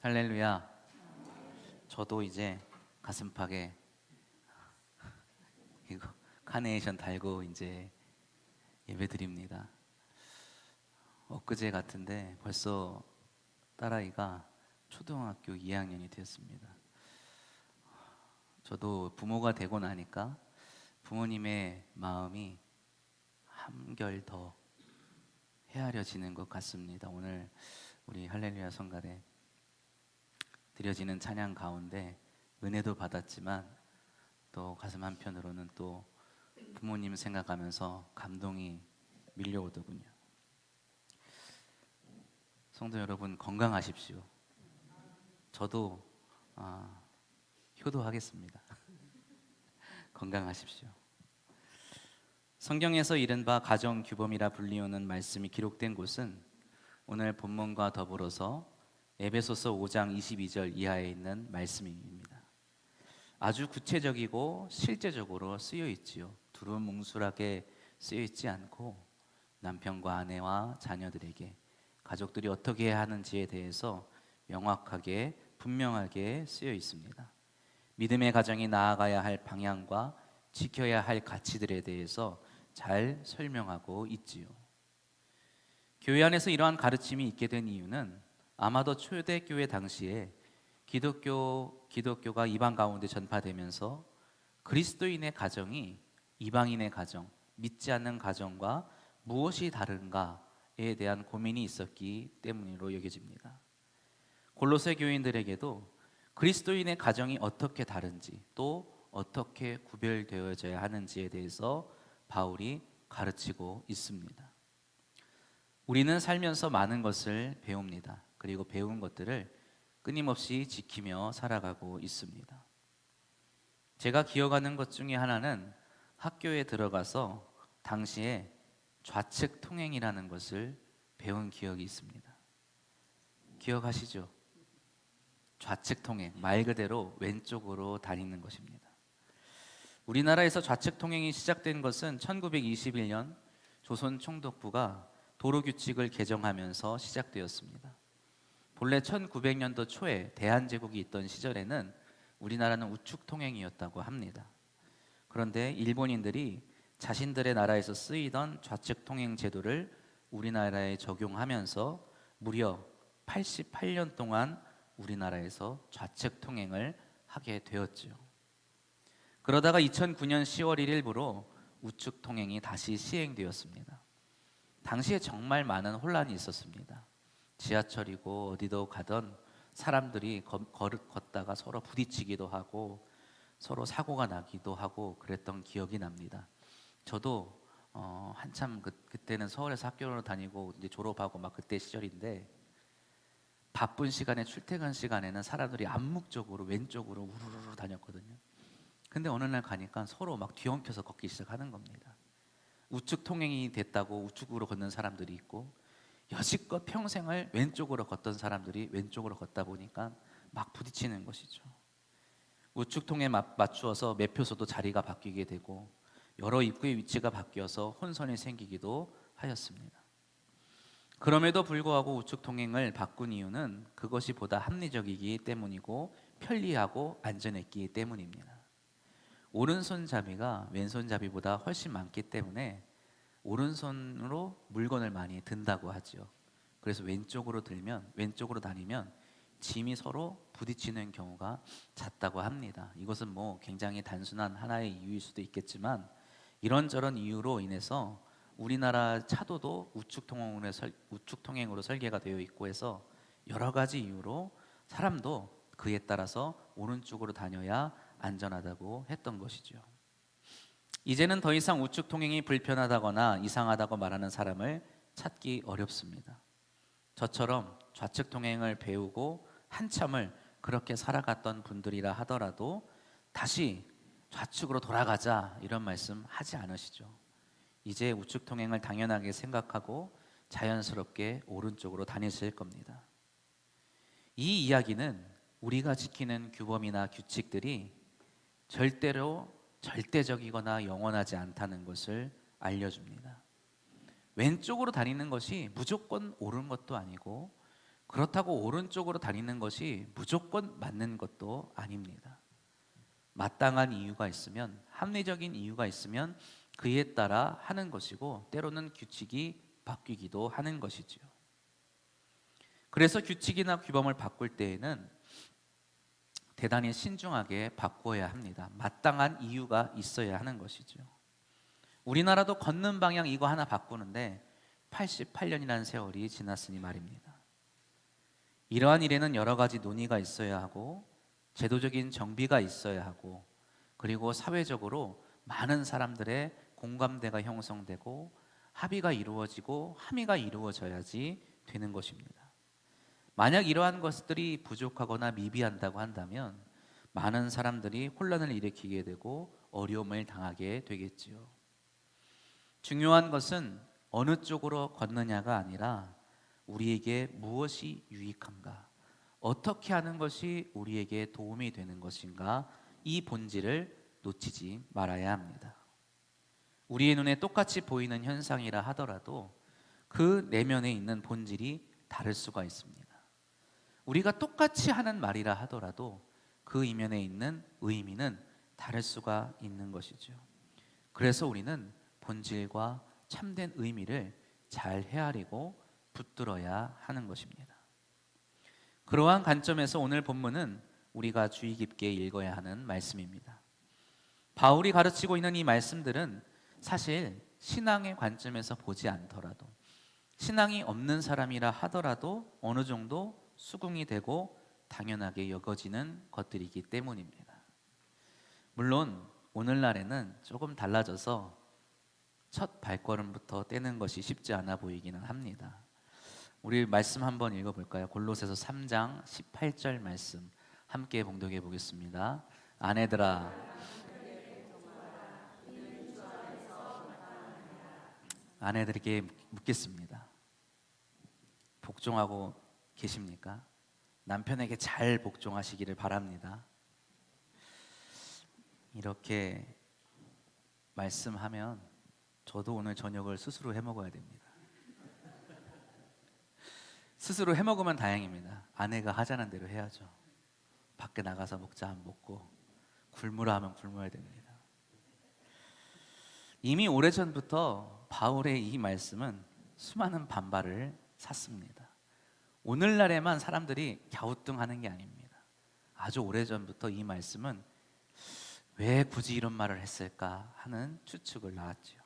할렐루야. 저도 이제 가슴팍에 이거 카네이션 달고 이제 예배드립니다. 엊그제 같은데 벌써 딸아이가 초등학교 2학년이 되었습니다. 저도 부모가 되고 나니까 부모님의 마음이 한결 더 헤아려지는 것 같습니다. 오늘 우리 할렐루야 성가대 드려지는 찬양 가운데 은혜도 받았지만 또 가슴 한편으로는 또 부모님 생각하면서 감동이 밀려오더군요. 성도 여러분, 건강하십시오. 저도 효도하겠습니다. 건강하십시오. 성경에서 이른바 가정규범이라 불리우는 말씀이 기록된 곳은 오늘 본문과 더불어서 에베소서 5장 22절 이하에 있는 말씀입니다. 아주 구체적이고 실제적으로 쓰여 있지요. 두루뭉술하게 쓰여 있지 않고 남편과 아내와 자녀들에게 가족들이 어떻게 해야 하는지에 대해서 명확하게 분명하게 쓰여 있습니다. 믿음의 가정이 나아가야 할 방향과 지켜야 할 가치들에 대해서 잘 설명하고 있지요. 교회 안에서 이러한 가르침이 있게 된 이유는 아마도 초대교회 당시에 기독교가 이방 가운데 전파되면서 그리스도인의 가정이 이방인의 가정, 믿지 않는 가정과 무엇이 다른가에 대한 고민이 있었기 때문으로 여겨집니다. 골로새 교인들에게도 그리스도인의 가정이 어떻게 다른지 또 어떻게 구별되어져야 하는지에 대해서 바울이 가르치고 있습니다. 우리는 살면서 많은 것을 배웁니다. 그리고 배운 것들을 끊임없이 지키며 살아가고 있습니다. 제가 기억하는 것 중에 하나는 학교에 들어가서 당시에 좌측 통행이라는 것을 배운 기억이 있습니다. 기억하시죠? 좌측 통행, 말 그대로 왼쪽으로 다니는 것입니다. 우리나라에서 좌측 통행이 시작된 것은 1921년 조선 총독부가 도로 규칙을 개정하면서 시작되었습니다. 본래 1900년도 초에 대한제국이 있던 시절에는 우리나라는 우측 통행이었다고 합니다. 그런데 일본인들이 자신들의 나라에서 쓰이던 좌측 통행 제도를 우리나라에 적용하면서 무려 88년 동안 우리나라에서 좌측 통행을 하게 되었죠. 그러다가 2009년 10월 1일부로 우측 통행이 다시 시행되었습니다. 당시에 정말 많은 혼란이 있었습니다. 지하철이고 어디도 가던 사람들이 걷다가 서로 부딪히기도 하고 서로 사고가 나기도 하고 그랬던 기억이 납니다. 저도 한참 그때는 서울에서 학교를 다니고 이제 졸업하고 막 그때 시절인데 바쁜 시간에 출퇴근 시간에는 사람들이 암묵적으로 왼쪽으로 우르르 다녔거든요. 근데 어느 날 가니까 서로 막 뒤엉켜서 걷기 시작하는 겁니다. 우측 통행이 됐다고 우측으로 걷는 사람들이 있고 여지껏 평생을 왼쪽으로 걷던 사람들이 왼쪽으로 걷다 보니까 막 부딪히는 것이죠. 우측 통행에 맞추어서 매표소도 자리가 바뀌게 되고 여러 입구의 위치가 바뀌어서 혼선이 생기기도 하였습니다. 그럼에도 불구하고 우측 통행을 바꾼 이유는 그것이 보다 합리적이기 때문이고 편리하고 안전했기 때문입니다. 오른손잡이가 왼손잡이보다 훨씬 많기 때문에 오른손으로 물건을 많이 든다고 하죠. 그래서 왼쪽으로 다니면 짐이 서로 부딪히는 경우가 झ다고 합니다. 이것은 굉장히 단순한 하나의 이유일 수도 있겠지만 이런저런 이유로 인해서 우리나라 차도도 우측 통행으로 설계가 되어 있고 해서 여러 가지 이유로 사람도 그에 따라서 오른쪽으로 다녀야 안전하다고 했던 것이죠. 이제는 더 이상 우측 통행이 불편하다거나 이상하다고 말하는 사람을 찾기 어렵습니다. 저처럼 좌측 통행을 배우고 한참을 그렇게 살아갔던 분들이라 하더라도 다시 좌측으로 돌아가자 이런 말씀 하지 않으시죠. 이제 우측 통행을 당연하게 생각하고 자연스럽게 오른쪽으로 다니실 겁니다. 이 이야기는 우리가 지키는 규범이나 규칙들이 절대로 절대적이거나 영원하지 않다는 것을 알려줍니다. 왼쪽으로 다니는 것이 무조건 옳은 것도 아니고 그렇다고 오른쪽으로 다니는 것이 무조건 맞는 것도 아닙니다. 마땅한 이유가 있으면, 합리적인 이유가 있으면 그에 따라 하는 것이고, 때로는 규칙이 바뀌기도 하는 것이지요. 그래서 규칙이나 규범을 바꿀 때에는 대단히 신중하게 바꿔야 합니다. 마땅한 이유가 있어야 하는 것이죠. 우리나라도 걷는 방향 이거 하나 바꾸는데 88년이라는 세월이 지났으니 말입니다. 이러한 일에는 여러 가지 논의가 있어야 하고, 제도적인 정비가 있어야 하고, 그리고 사회적으로 많은 사람들의 공감대가 형성되고 합의가 이루어지고 함의가 이루어져야지 되는 것입니다. 만약 이러한 것들이 부족하거나 미비한다고 한다면 많은 사람들이 혼란을 일으키게 되고 어려움을 당하게 되겠지요. 중요한 것은 어느 쪽으로 걷느냐가 아니라 우리에게 무엇이 유익한가, 어떻게 하는 것이 우리에게 도움이 되는 것인가, 이 본질을 놓치지 말아야 합니다. 우리의 눈에 똑같이 보이는 현상이라 하더라도 그 내면에 있는 본질이 다를 수가 있습니다. 우리가 똑같이 하는 말이라 하더라도 그 이면에 있는 의미는 다를 수가 있는 것이죠. 그래서 우리는 본질과 참된 의미를 잘 헤아리고 붙들어야 하는 것입니다. 그러한 관점에서 오늘 본문은 우리가 주의 깊게 읽어야 하는 말씀입니다. 바울이 가르치고 있는 이 말씀들은 사실 신앙의 관점에서 보지 않더라도, 신앙이 없는 사람이라 하더라도 어느 정도 수긍이 되고 당연하게 여겨지는 것들이기 때문입니다. 물론 오늘날에는 조금 달라져서 첫 발걸음부터 떼는 것이 쉽지 않아 보이기는 합니다. 우리 말씀 한번 읽어볼까요? 골로새서 3장 18절 말씀 함께 봉독해 보겠습니다. 아내들아, 아내들에게 묻겠습니다. 복종하고 계십니까? 남편에게 잘 복종하시기를 바랍니다. 이렇게 말씀하면 저도 오늘 저녁을 스스로 해 먹어야 됩니다. 스스로 해 먹으면 다행입니다. 아내가 하자는 대로 해야죠. 밖에 나가서 먹자 하면 먹고, 굶으라 하면 굶어야 됩니다. 이미 오래전부터 바울의 이 말씀은 수많은 반발을 샀습니다. 오늘날에만 사람들이 갸우뚱하는 게 아닙니다. 아주 오래전부터 이 말씀은 왜 굳이 이런 말을 했을까 하는 추측을 낳았지요.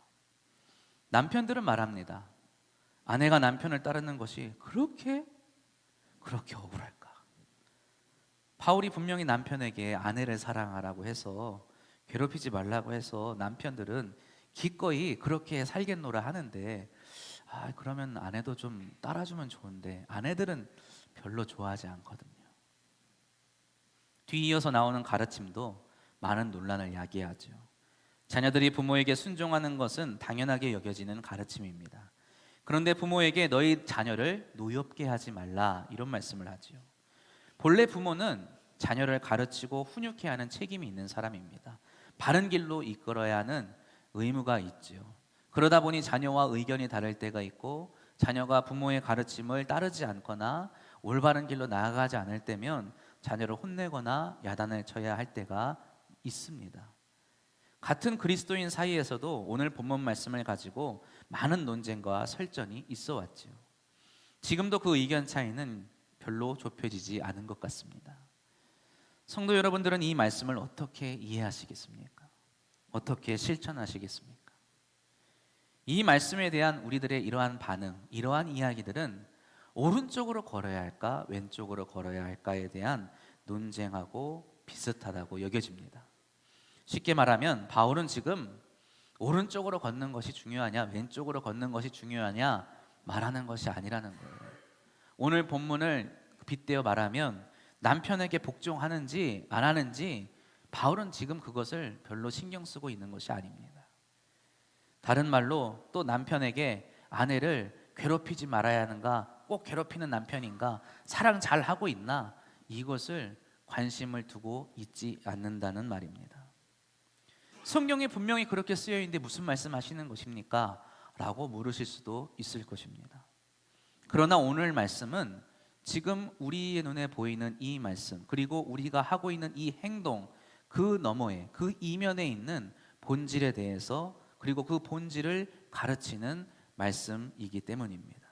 남편들은 말합니다. 아내가 남편을 따르는 것이 그렇게 억울할까? 바울이 분명히 남편에게 아내를 사랑하라고 해서, 괴롭히지 말라고 해서 남편들은 기꺼이 그렇게 살겠노라 하는데, 그러면 아내도 좀 따라주면 좋은데 아내들은 별로 좋아하지 않거든요. 뒤이어서 나오는 가르침도 많은 논란을 야기하죠. 자녀들이 부모에게 순종하는 것은 당연하게 여겨지는 가르침입니다. 그런데 부모에게 너희 자녀를 노엽게 하지 말라, 이런 말씀을 하지요. 본래 부모는 자녀를 가르치고 훈육해 하는 책임이 있는 사람입니다. 바른 길로 이끌어야 하는 의무가 있지요. 그러다 보니 자녀와 의견이 다를 때가 있고, 자녀가 부모의 가르침을 따르지 않거나 올바른 길로 나아가지 않을 때면 자녀를 혼내거나 야단을 쳐야 할 때가 있습니다. 같은 그리스도인 사이에서도 오늘 본문 말씀을 가지고 많은 논쟁과 설전이 있어 왔지요. 지금도 그 의견 차이는 별로 좁혀지지 않은 것 같습니다. 성도 여러분들은 이 말씀을 어떻게 이해하시겠습니까? 어떻게 실천하시겠습니까? 이 말씀에 대한 우리들의 이러한 반응, 이러한 이야기들은 오른쪽으로 걸어야 할까, 왼쪽으로 걸어야 할까에 대한 논쟁하고 비슷하다고 여겨집니다. 쉽게 말하면 바울은 지금 오른쪽으로 걷는 것이 중요하냐, 왼쪽으로 걷는 것이 중요하냐 말하는 것이 아니라는 거예요. 오늘 본문을 빗대어 말하면 남편에게 복종하는지 안 하는지 바울은 지금 그것을 별로 신경 쓰고 있는 것이 아닙니다. 다른 말로 또 남편에게 아내를 괴롭히지 말아야 하는가, 꼭 괴롭히는 남편인가, 사랑 잘 하고 있나, 이것을 관심을 두고 있지 않는다는 말입니다. 성경에 분명히 그렇게 쓰여 있는데 무슨 말씀하시는 것입니까? 라고 물으실 수도 있을 것입니다. 그러나 오늘 말씀은 지금 우리의 눈에 보이는 이 말씀, 그리고 우리가 하고 있는 이 행동, 그 너머에, 그 이면에 있는 본질에 대해서, 그리고 그 본질을 가르치는 말씀이기 때문입니다.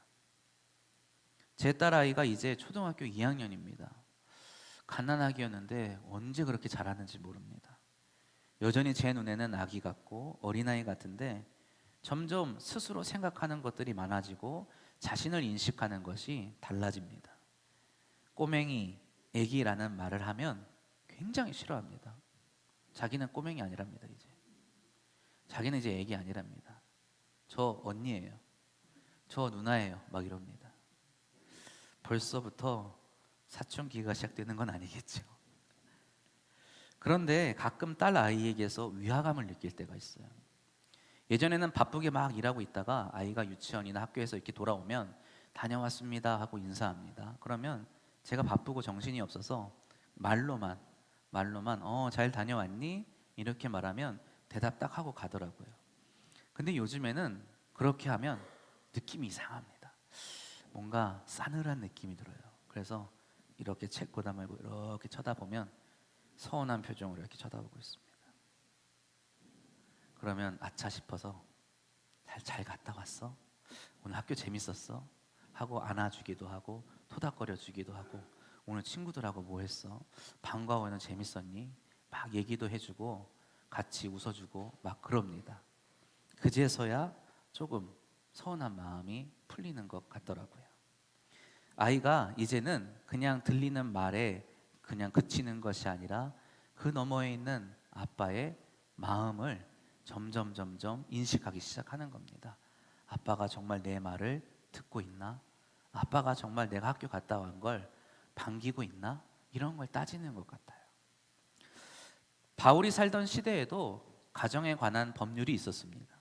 제 딸아이가 이제 초등학교 2학년입니다. 갓난아기였는데 언제 그렇게 잘하는지 모릅니다. 여전히 제 눈에는 아기 같고 어린아이 같은데 점점 스스로 생각하는 것들이 많아지고 자신을 인식하는 것이 달라집니다. 꼬맹이, 애기라는 말을 하면 굉장히 싫어합니다. 자기는 꼬맹이 아니랍니다. 이제 자기는 이제 애기 아니랍니다. 저 언니예요, 저 누나예요, 막 이럽니다. 벌써부터 사춘기가 시작되는 건 아니겠죠. 그런데 가끔 딸 아이에게서 위화감을 느낄 때가 있어요. 예전에는 바쁘게 막 일하고 있다가 아이가 유치원이나 학교에서 이렇게 돌아오면 다녀왔습니다 하고 인사합니다. 그러면 제가 바쁘고 정신이 없어서 말로만 잘 다녀왔니? 이렇게 말하면 대답 딱 하고 가더라고요. 근데 요즘에는 그렇게 하면 느낌이 이상합니다. 뭔가 싸늘한 느낌이 들어요. 그래서 이렇게 채고 다물고 이렇게 쳐다보면 서운한 표정으로 이렇게 쳐다보고 있습니다. 그러면 아차 싶어서 잘 갔다 왔어? 오늘 학교 재밌었어? 하고 안아주기도 하고 토닥거려 주기도 하고, 오늘 친구들하고 뭐 했어? 방과 후에는 재밌었니? 막 얘기도 해주고 같이 웃어주고 막 그럽니다. 그제서야 조금 서운한 마음이 풀리는 것 같더라고요. 아이가 이제는 그냥 들리는 말에 그냥 그치는 것이 아니라 그 너머에 있는 아빠의 마음을 점점 인식하기 시작하는 겁니다. 아빠가 정말 내 말을 듣고 있나? 아빠가 정말 내가 학교 갔다 온 걸 반기고 있나? 이런 걸 따지는 것 같아요. 바울이 살던 시대에도 가정에 관한 법률이 있었습니다.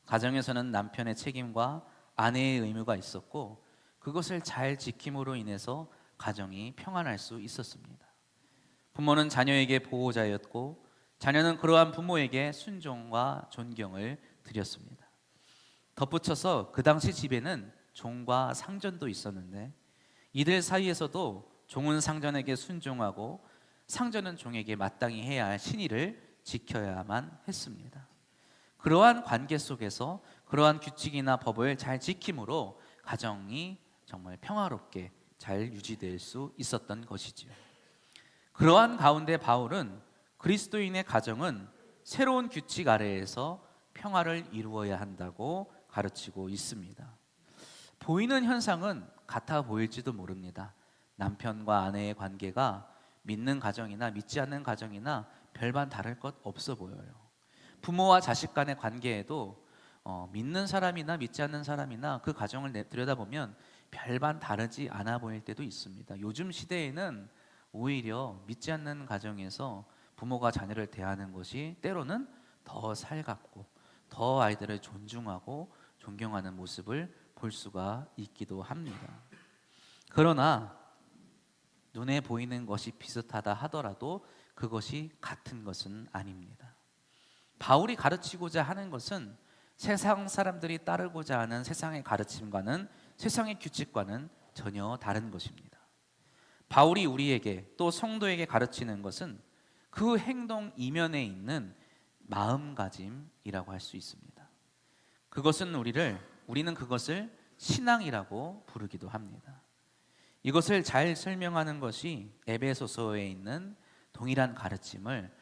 가정에서는 남편의 책임과 아내의 의무가 있었고, 그것을 잘 지킴으로 인해서 가정이 평안할 수 있었습니다. 부모는 자녀에게 보호자였고, 자녀는 그러한 부모에게 순종과 존경을 드렸습니다. 덧붙여서 그 당시 집에는 종과 상전도 있었는데, 이들 사이에서도 종은 상전에게 순종하고 상전은 종에게 마땅히 해야 할 신의를 지켜야만 했습니다. 그러한 관계 속에서 그러한 규칙이나 법을 잘 지킴으로 가정이 정말 평화롭게 잘 유지될 수 있었던 것이지요. 그러한 가운데 바울은 그리스도인의 가정은 새로운 규칙 아래에서 평화를 이루어야 한다고 가르치고 있습니다. 보이는 현상은 같아 보일지도 모릅니다. 남편과 아내의 관계가 믿는 가정이나 믿지 않는 가정이나 별반 다를 것 없어 보여요. 부모와 자식 간의 관계에도 믿는 사람이나 믿지 않는 사람이나 그 가정을 들여다보면 별반 다르지 않아 보일 때도 있습니다. 요즘 시대에는 오히려 믿지 않는 가정에서 부모가 자녀를 대하는 것이 때로는 더 살갑고 더 아이들을 존중하고 존경하는 모습을 볼 수가 있기도 합니다. 그러나 눈에 보이는 것이 비슷하다 하더라도 그것이 같은 것은 아닙니다. 바울이 가르치고자 하는 것은 세상 사람들이 따르고자 하는 세상의 가르침과는, 세상의 규칙과는 전혀 다른 것입니다. 바울이 우리에게 또 성도에게 가르치는 것은 그 행동 이면에 있는 마음가짐이라고 할 수 있습니다. 그것은 우리는 그것을 신앙이라고 부르기도 합니다. 이것을 잘 설명하는 것이 에베소서에 있는 동일한 가르침을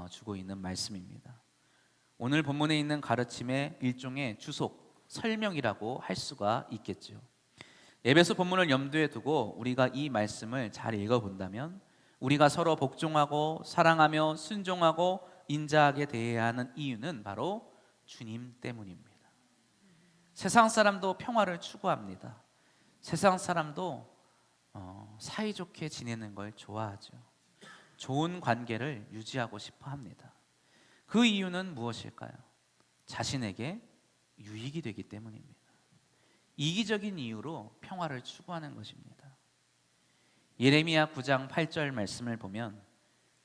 주고 있는 말씀입니다. 오늘 본문에 있는 가르침의 일종의 주속, 설명이라고 할 수가 있겠죠. 에베소 본문을 염두에 두고 우리가 이 말씀을 잘 읽어본다면 우리가 서로 복종하고 사랑하며 순종하고 인자하게 대해야 하는 이유는 바로 주님 때문입니다. 세상 사람도 평화를 추구합니다. 세상 사람도 사이좋게 지내는 걸 좋아하죠. 좋은 관계를 유지하고 싶어 합니다. 그 이유는 무엇일까요? 자신에게 유익이 되기 때문입니다. 이기적인 이유로 평화를 추구하는 것입니다. 예레미야 9장 8절 말씀을 보면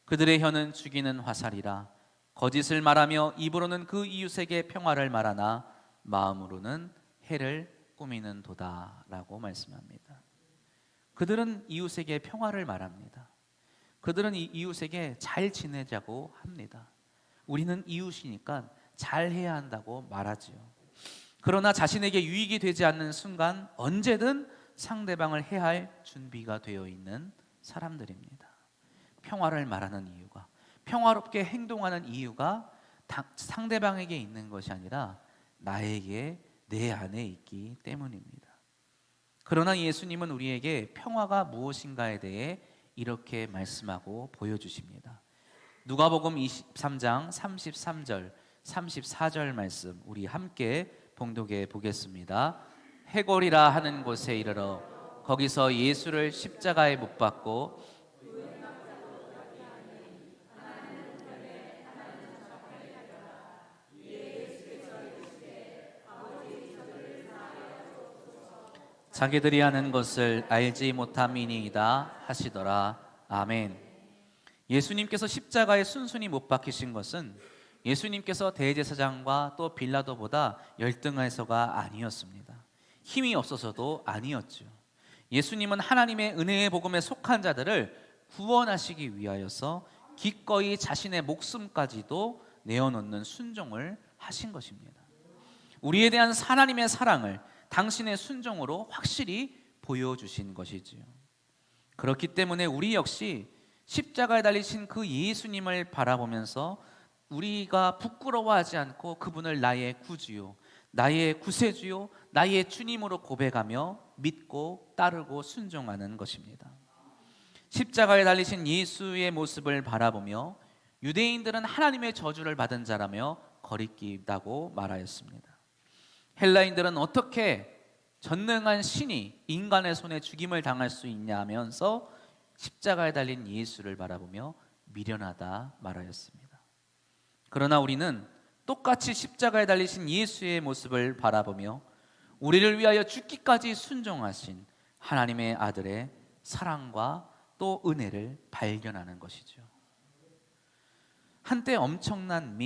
그들의 혀는 죽이는 화살이라 거짓을 말하며 입으로는 그 이웃에게 평화를 말하나 마음으로는 해를 꾸미는 도다라고 말씀합니다. 그들은 이웃에게 평화를 말합니다. 그들은 이웃에게 잘 지내자고 합니다. 우리는 이웃이니까 잘해야 한다고 말하지요. 그러나 자신에게 유익이 되지 않는 순간 언제든 상대방을 해할 준비가 되어 있는 사람들입니다. 평화를 말하는 이유가, 평화롭게 행동하는 이유가 상대방에게 있는 것이 아니라 나에게, 내 안에 있기 때문입니다. 그러나 예수님은 우리에게 평화가 무엇인가에 대해 이렇게 말씀하고 보여주십니다. 누가복음 23장 33절 34절 말씀 우리 함께 봉독해 보겠습니다. 해골이라 하는 곳에 이르러 거기서 예수를 십자가에 못 박고 자기들이 하는 것을 알지 못함이니이다 하시더라. 아멘. 예수님께서 십자가에 순순히 못 박히신 것은 예수님께서 대제사장과 또 빌라도보다 열등해서가 아니었습니다. 힘이 없어서도 아니었죠. 예수님은 하나님의 은혜의 복음에 속한 자들을 구원하시기 위하여서 기꺼이 자신의 목숨까지도 내어놓는 순종을 하신 것입니다. 우리에 대한 하나님의 사랑을 당신의 순종으로 확실히 보여주신 것이지요. 그렇기 때문에 우리 역시 십자가에 달리신 그 예수님을 바라보면서 우리가 부끄러워하지 않고 그분을 나의 구주요, 나의 구세주요, 나의 주님으로 고백하며 믿고 따르고 순종하는 것입니다. 십자가에 달리신 예수의 모습을 바라보며 유대인들은 하나님의 저주를 받은 자라며 거리끼다고 말하였습니다. 헬라인들은 어떻게 전능한 신이 인간의 손에 죽임을 당할 수 있냐 하면서 십자가에 달린 예수를 바라보며 미련하다 말하였습니다. 그러나 우리는 똑같이 십자가에 달리신 예수의 모습을 바라보며 우리를 위하여 죽기까지 순종하신 하나님의 아들의 사랑과 또 은혜를 발견하는 것이죠. 한때 엄청난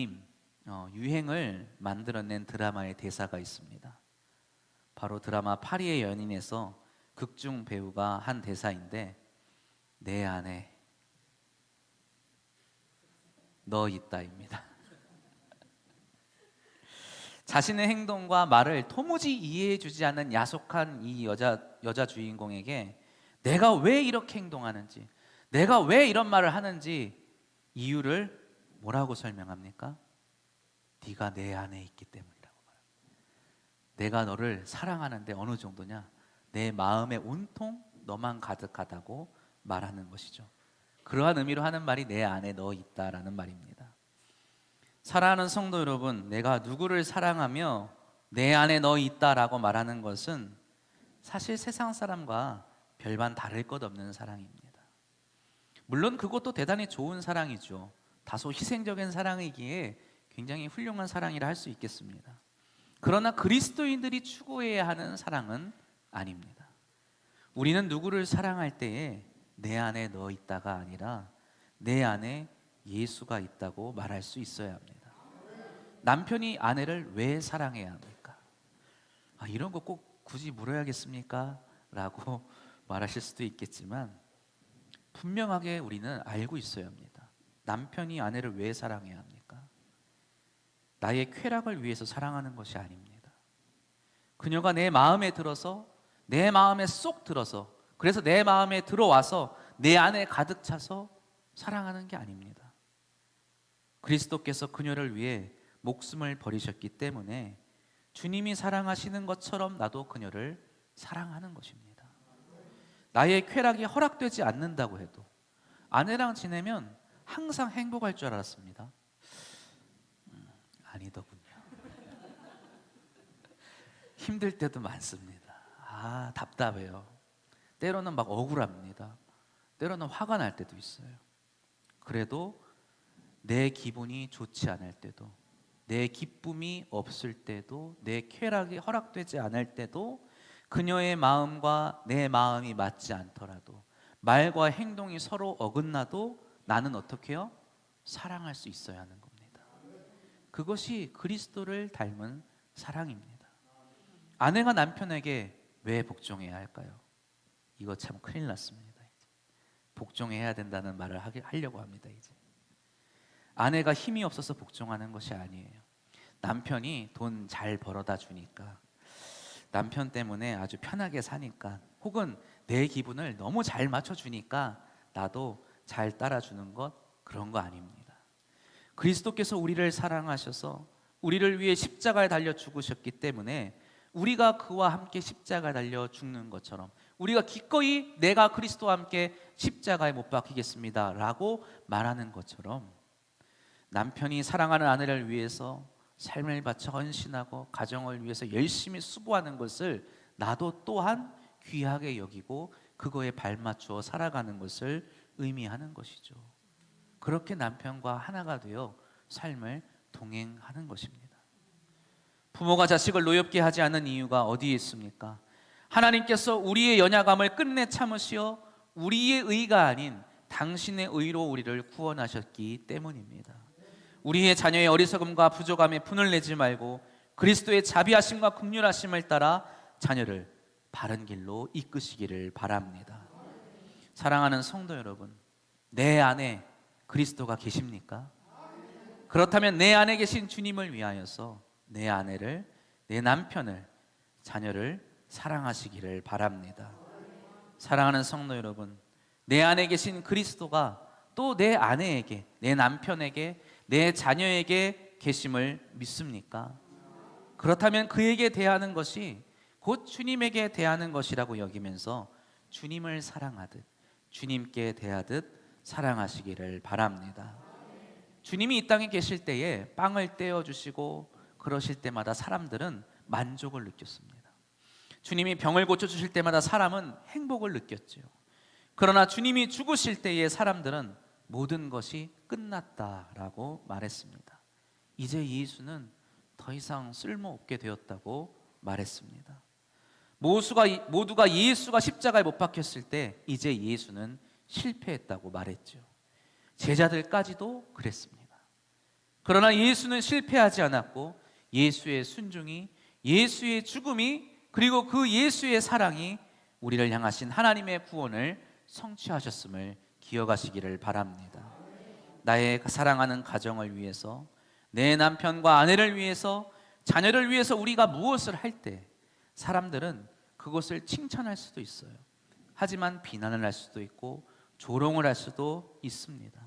유행을 만들어낸 드라마의 대사가 있습니다. 바로 드라마 파리의 연인에서 극중 배우가 한 대사인데, 내 안에 너 있다입니다. 자신의 행동과 말을 도무지 이해해주지 않는 야속한 이 여자 주인공에게 내가 왜 이렇게 행동하는지, 내가 왜 이런 말을 하는지 이유를 뭐라고 설명합니까? 네가 내 안에 있기 때문이라고 말합니다. 내가 너를 사랑하는데 어느 정도냐? 내 마음에 온통 너만 가득하다고 말하는 것이죠. 그러한 의미로 하는 말이 내 안에 너 있다라는 말입니다. 사랑하는 성도 여러분, 내가 누구를 사랑하며 내 안에 너 있다라고 말하는 것은 사실 세상 사람과 별반 다를 것 없는 사랑입니다. 물론 그것도 대단히 좋은 사랑이죠. 다소 희생적인 사랑이기에 굉장히 훌륭한 사랑이라 할 수 있겠습니다. 그러나 그리스도인들이 추구해야 하는 사랑은 아닙니다. 우리는 누구를 사랑할 때에 내 안에 너 있다가 아니라 내 안에 예수가 있다고 말할 수 있어야 합니다. 남편이 아내를 왜 사랑해야 합니까? 이런 거 꼭 굳이 물어야겠습니까? 라고 말하실 수도 있겠지만 분명하게 우리는 알고 있어야 합니다. 남편이 아내를 왜 사랑해야 합니까? 나의 쾌락을 위해서 사랑하는 것이 아닙니다. 그녀가 내 마음에 들어서, 내 마음에 쏙 들어서, 그래서 내 마음에 들어와서 내 안에 가득 차서 사랑하는 게 아닙니다. 그리스도께서 그녀를 위해 목숨을 버리셨기 때문에 주님이 사랑하시는 것처럼 나도 그녀를 사랑하는 것입니다. 나의 쾌락이 허락되지 않는다고 해도 아내랑 지내면 항상 행복할 줄 알았습니다. 아니더군요. 힘들 때도 많습니다. 답답해요. 때로는 막 억울합니다. 때로는 화가 날 때도 있어요. 그래도 내 기분이 좋지 않을 때도, 내 기쁨이 없을 때도, 내 쾌락이 허락되지 않을 때도, 그녀의 마음과 내 마음이 맞지 않더라도, 말과 행동이 서로 어긋나도 나는 어떻게 해요? 사랑할 수 있어야 하는 겁니다. 그것이 그리스도를 닮은 사랑입니다. 아내가 남편에게 왜 복종해야 할까요? 이거 참 큰일 났습니다. 이제. 복종해야 된다는 말을 하려고 합니다. 이제 아내가 힘이 없어서 복종하는 것이 아니에요. 남편이 돈 잘 벌어다 주니까, 남편 때문에 아주 편하게 사니까, 혹은 내 기분을 너무 잘 맞춰주니까 나도 잘 따라주는 것, 그런 거 아닙니다. 그리스도께서 우리를 사랑하셔서 우리를 위해 십자가에 달려 죽으셨기 때문에 우리가 그와 함께 십자가에 달려 죽는 것처럼, 우리가 기꺼이 내가 그리스도와 함께 십자가에 못 박히겠습니다 라고 말하는 것처럼, 남편이 사랑하는 아내를 위해서 삶을 바쳐 헌신하고 가정을 위해서 열심히 수고하는 것을 나도 또한 귀하게 여기고 그거에 발맞추어 살아가는 것을 의미하는 것이죠. 그렇게 남편과 하나가 되어 삶을 동행하는 것입니다. 부모가 자식을 노엽게 하지 않는 이유가 어디에 있습니까? 하나님께서 우리의 연약함을 끝내 참으시어 우리의 의가 아닌 당신의 의로 우리를 구원하셨기 때문입니다. 우리의 자녀의 어리석음과 부족함에 분을 내지 말고 그리스도의 자비하심과 긍휼하심을 따라 자녀를 바른 길로 이끄시기를 바랍니다. 사랑하는 성도 여러분, 내 안에 그리스도가 계십니까? 그렇다면 내 안에 계신 주님을 위하여서 내 아내를, 내 남편을, 자녀를 사랑하시기를 바랍니다. 사랑하는 성도 여러분, 내 안에 계신 그리스도가 또 내 아내에게, 내 남편에게, 내 자녀에게 계심을 믿습니까? 그렇다면 그에게 대하는 것이 곧 주님에게 대하는 것이라고 여기면서 주님을 사랑하듯, 주님께 대하듯 사랑하시기를 바랍니다. 주님이 이 땅에 계실 때에 빵을 떼어주시고 그러실 때마다 사람들은 만족을 느꼈습니다. 주님이 병을 고쳐주실 때마다 사람은 행복을 느꼈죠. 그러나 주님이 죽으실 때에 사람들은 모든 것이 끝났다라고 말했습니다. 이제 예수는 더 이상 쓸모없게 되었다고 말했습니다. 모두가 예수가 십자가에 못 박혔을 때 이제 예수는 실패했다고 말했죠. 제자들까지도 그랬습니다. 그러나 예수는 실패하지 않았고 예수의 순종이, 예수의 죽음이, 그리고 그 예수의 사랑이 우리를 향하신 하나님의 구원을 성취하셨음을 기억하시기를 바랍니다. 나의 사랑하는 가정을 위해서, 내 남편과 아내를 위해서, 자녀를 위해서 우리가 무엇을 할 때 사람들은 그것을 칭찬할 수도 있어요. 하지만 비난을 할 수도 있고 조롱을 할 수도 있습니다.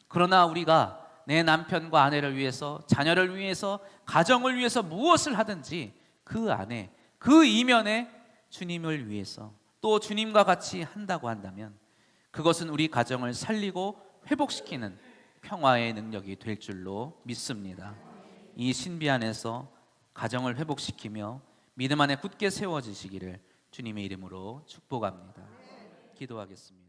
그러나 우리가 내 남편과 아내를 위해서, 자녀를 위해서, 가정을 위해서 무엇을 하든지 그 안에, 그 이면에 주님을 위해서 또 주님과 같이 한다고 한다면 그것은 우리 가정을 살리고 회복시키는 평화의 능력이 될 줄로 믿습니다. 이 신비 안에서 가정을 회복시키며 믿음 안에 굳게 세워지시기를 주님의 이름으로 축복합니다. 기도하겠습니다.